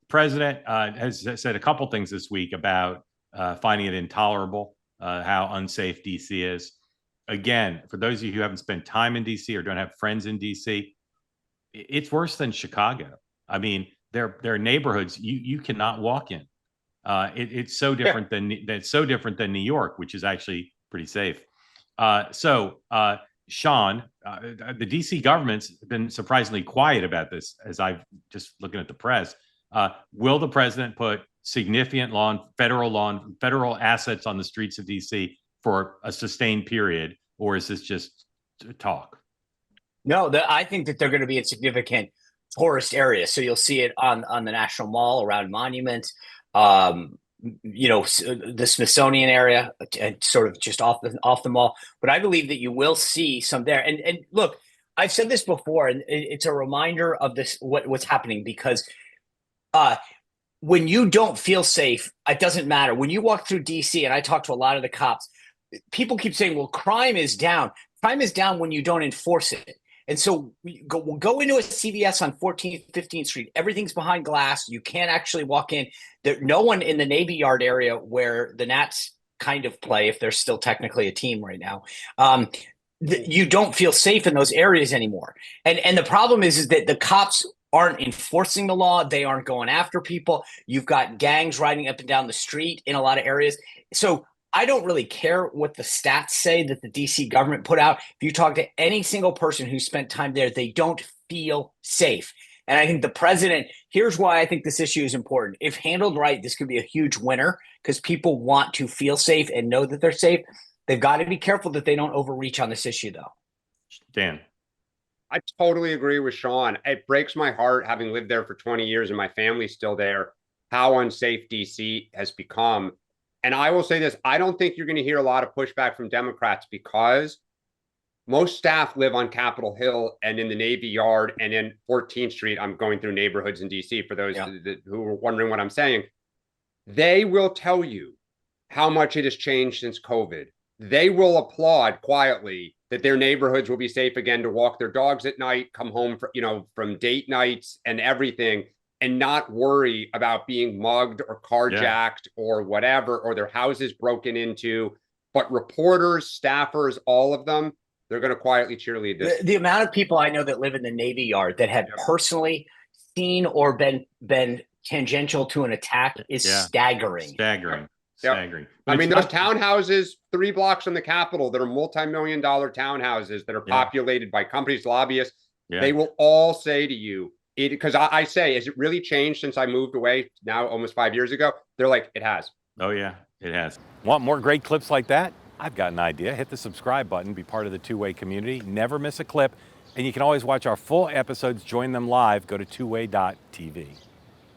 president has said a couple things this week about finding it intolerable how unsafe DC is. Again, for those of you who haven't spent time in DC or don't have friends in DC, it's worse than Chicago. I mean, there are neighborhoods you cannot walk in. It's so different than New York, which is actually pretty safe. Sean, the DC government's been surprisingly quiet about this, as I've just looking at the press. Will the president put significant federal assets on the streets of DC for a sustained period, or is this just talk? No, I think that they're going to be in significant tourist areas. So you'll see it on the National Mall around monuments, the Smithsonian area, and sort of just off the mall. But I believe that you will see some there. And look, I've said this before, and it's a reminder of this what's happening, because when you don't feel safe, it doesn't matter. When you walk through DC, and I talk to a lot of the cops, people keep saying, well, crime is down. Crime is down when you don't enforce it. And so go into a CVS on 14th, 15th Street. Everything's behind glass. You can't actually walk in. No one in the Navy Yard area where the Nats kind of play, if they're still technically a team right now, you don't feel safe in those areas anymore. And the problem is that the cops aren't enforcing the law. They aren't going after people. You've got gangs riding up and down the street in a lot of areas. So I don't really care what the stats say that the DC government put out. If you talk to any single person who spent time there, they don't feel safe. And I think the president, here's why I think this issue is important. If handled right, this could be a huge winner, because people want to feel safe and know that they're safe. They've got to be careful that they don't overreach on this issue, though. Dan. I totally agree with Sean. It breaks my heart, having lived there for 20 years and my family's still there, how unsafe DC has become. And I will say this, I don't think you're going to hear a lot of pushback from Democrats, because most staff live on Capitol Hill and in the Navy Yard and in 14th Street. I'm going through neighborhoods in DC for those who are wondering what I'm saying. They will tell you how much it has changed since COVID. They will applaud quietly that their neighborhoods will be safe again to walk their dogs at night, come home from date nights and everything, and not worry about being mugged or carjacked or whatever, or their houses broken into. But reporters, staffers, all of them, they're going to quietly cheerlead this. The amount of people I know that live in the Navy Yard that have personally seen or been tangential to an attack is staggering. Staggering. I mean, those townhouses 3 blocks from the Capitol that are multi-million-dollar townhouses that are populated by companies, lobbyists, they will all say to you, because I say, has it really changed since I moved away now almost 5 years ago? They're like, it has. Oh, yeah, it has. Want more great clips like that? I've got an idea. Hit the subscribe button, be part of the Two-Way community, never miss a clip. And you can always watch our full episodes, join them live, go to twoway.tv.